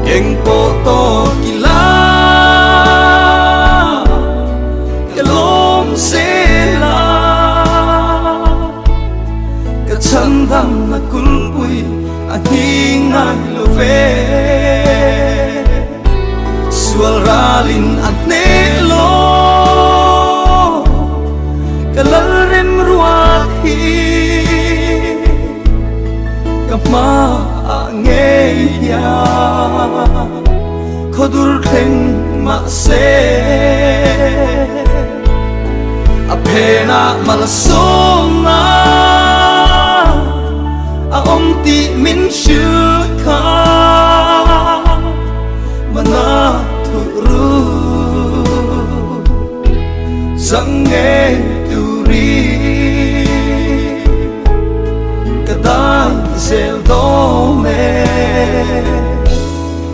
Keng poto kila Kalom sela Kachandang na kulpuy Ang hingay lufe Suaralin at nelo Kalalrim ruathi Kama angeya Kodur keng makse Apena malasonga Aom ti min shuka Mana turu Zange turi Kadang zel dome